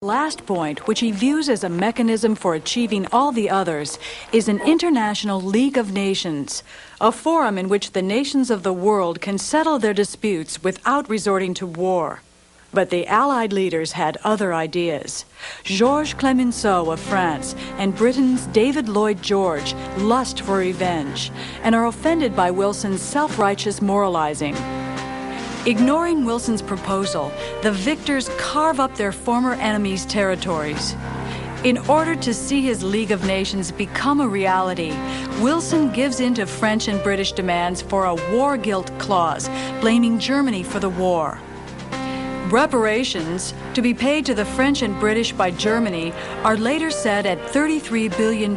Last point, which he views as a mechanism for achieving all the others, is an international League of Nations, a forum in which the nations of the world can settle their disputes without resorting to war. But the Allied leaders had other ideas. Georges Clemenceau of France and Britain's David Lloyd George lust for revenge and are offended by Wilson's self-righteous moralizing. Ignoring Wilson's proposal, the victors carve up their former enemies' territories. In order to see his League of Nations become a reality, Wilson gives in to French and British demands for a war guilt clause, blaming Germany for the war. Reparations, to be paid to the French and British by Germany, are later set at $33 billion.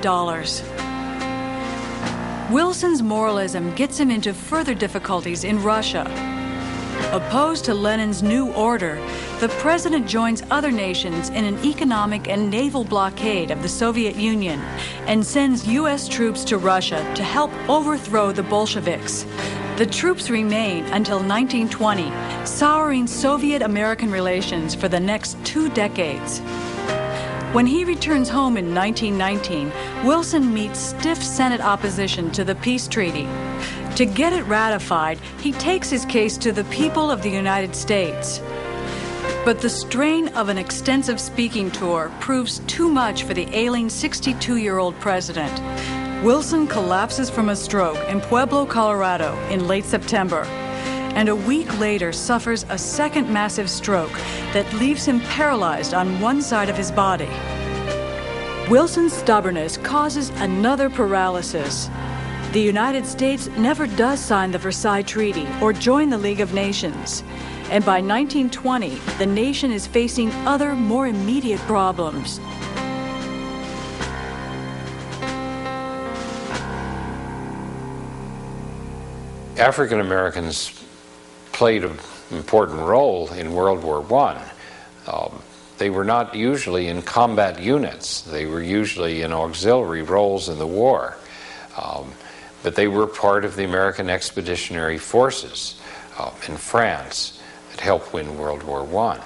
Wilson's moralism gets him into further difficulties in Russia. Opposed to Lenin's new order, the president joins other nations in an economic and naval blockade of the Soviet Union and sends U.S. troops to Russia to help overthrow the Bolsheviks. The troops remain until 1920, souring Soviet-American relations for the next 2 decades. When he returns home in 1919, Wilson meets stiff Senate opposition to the peace treaty. To get it ratified, he takes his case to the people of the United States. But the strain of an extensive speaking tour proves too much for the ailing 62-year-old president. Wilson collapses from a stroke in Pueblo, Colorado in late September, and a week later suffers a second massive stroke that leaves him paralyzed on one side of his body. Wilson's stubbornness causes another paralysis. The United States never does sign the Versailles Treaty or join the League of Nations. And by 1920, the nation is facing other, more immediate problems. African Americans played an important role in World War I. They were not usually in combat units. They were usually in auxiliary roles in the war. But they were part of the American Expeditionary Forces in France that helped win World War I.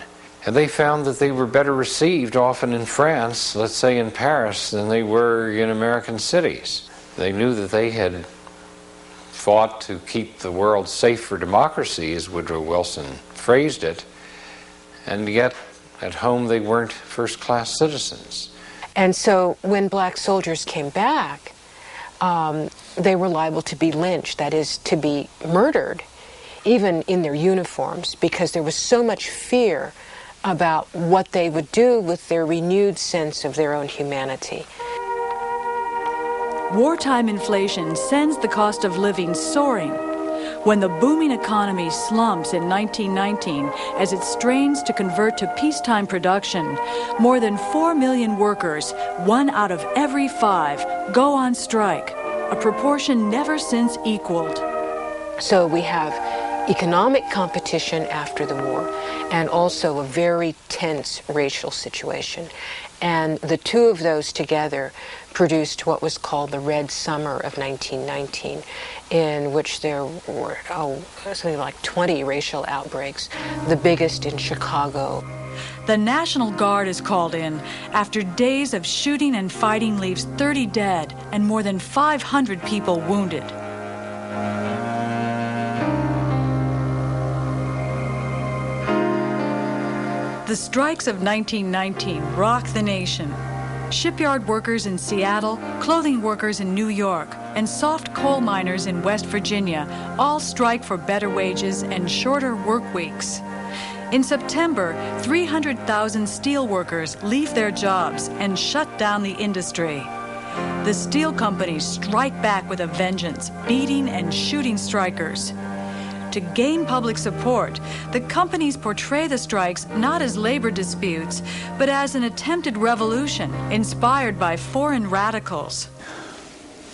And they found that they were better received often in France, let's say in Paris, than they were in American cities. They knew that they had fought to keep the world safe for democracy, as Woodrow Wilson phrased it, and yet at home they weren't first-class citizens. And so when black soldiers came back, they were liable to be lynched, that is, to be murdered, even in their uniforms, because there was so much fear about what they would do with their renewed sense of their own humanity. Wartime inflation sends the cost of living soaring. When the booming economy slumps in 1919 as it strains to convert to peacetime production, more than 4 million workers, 1 out of every 5, go on strike, a proportion never since equaled. So we have economic competition after the war and also a very tense racial situation. And the two of those together produced what was called the Red Summer of 1919, in which there were something like 20 racial outbreaks, the biggest in Chicago. The National Guard is called in after days of shooting and fighting leaves 30 dead and more than 500 people wounded. The strikes of 1919 rock the nation. Shipyard workers in Seattle, clothing workers in New York, and soft coal miners in West Virginia all strike for better wages and shorter work weeks. In September, 300,000 steel workers leave their jobs and shut down the industry. The steel companies strike back with a vengeance, beating and shooting strikers. To gain public support, the companies portray the strikes not as labor disputes, but as an attempted revolution inspired by foreign radicals.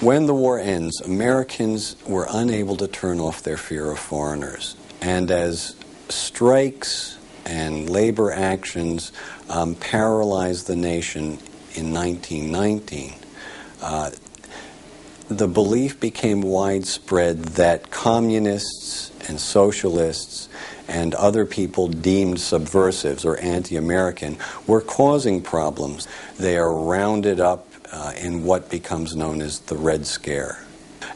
When the war ends, Americans were unable to turn off their fear of foreigners. And as strikes and labor actions paralyzed the nation in 1919, the belief became widespread that communists and socialists and other people deemed subversives or anti-American were causing problems. They are rounded up in what becomes known as the Red Scare.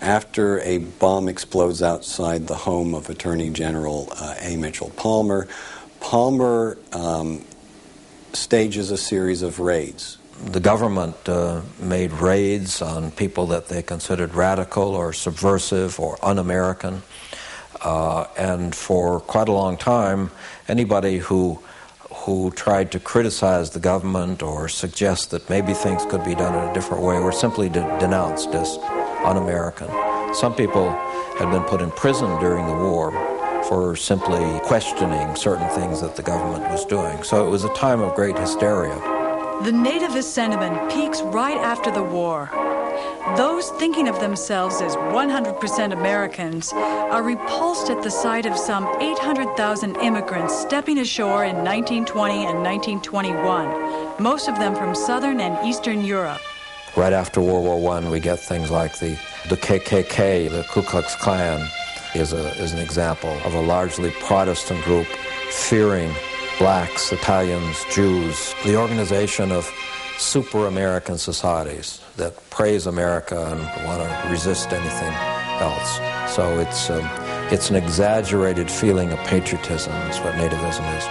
After a bomb explodes outside the home of Attorney General A. Mitchell Palmer, Palmer stages a series of raids. The government made raids on people that they considered radical or subversive or un-American. And for quite a long time, anybody who tried to criticize the government or suggest that maybe things could be done in a different way were simply denounced as un-American. Some people had been put in prison during the war for simply questioning certain things that the government was doing. So it was a time of great hysteria. The nativist sentiment peaks right after the war. Those thinking of themselves as 100% Americans are repulsed at the sight of some 800,000 immigrants stepping ashore in 1920 and 1921, most of them from Southern and Eastern Europe. Right after World War I, we get things like the KKK, the Ku Klux Klan, is an example of a largely Protestant group fearing blacks, Italians, Jews, the organization of super-American societies that praise America and want to resist anything else. So it's an exaggerated feeling of patriotism is what nativism is.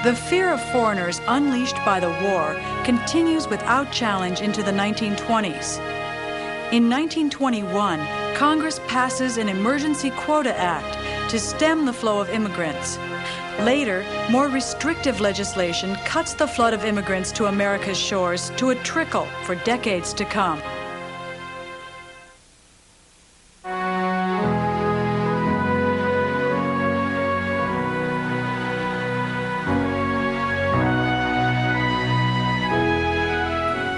The fear of foreigners unleashed by the war continues without challenge into the 1920s. In 1921, Congress passes an Emergency Quota Act to stem the flow of immigrants. Later, more restrictive legislation cuts the flood of immigrants to America's shores to a trickle for decades to come.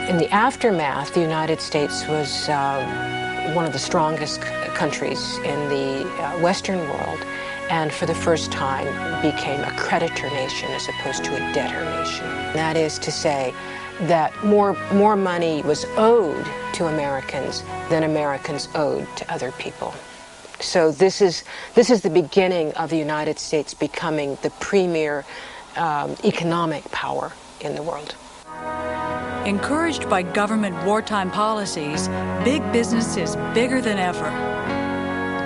In the aftermath, the United States was one of the strongest countries in the Western world, and for the first time became a creditor nation as opposed to a debtor nation. That is to say that more money was owed to Americans than Americans owed to other people. So this is the beginning of the United States becoming the premier economic power in the world. Encouraged by government wartime policies, big business is bigger than ever.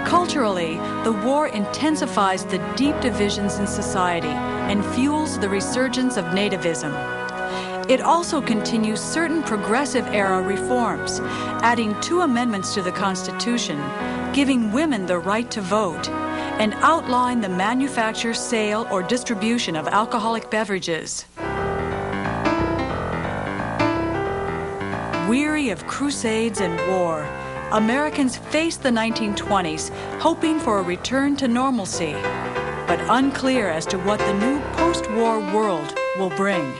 Culturally, the war intensifies the deep divisions in society and fuels the resurgence of nativism. It also continues certain progressive-era reforms, adding 2 amendments to the Constitution, giving women the right to vote, and outlawing the manufacture, sale, or distribution of alcoholic beverages. Weary of crusades and war, Americans faced the 1920s hoping for a return to normalcy, but unclear as to what the new post-war world will bring.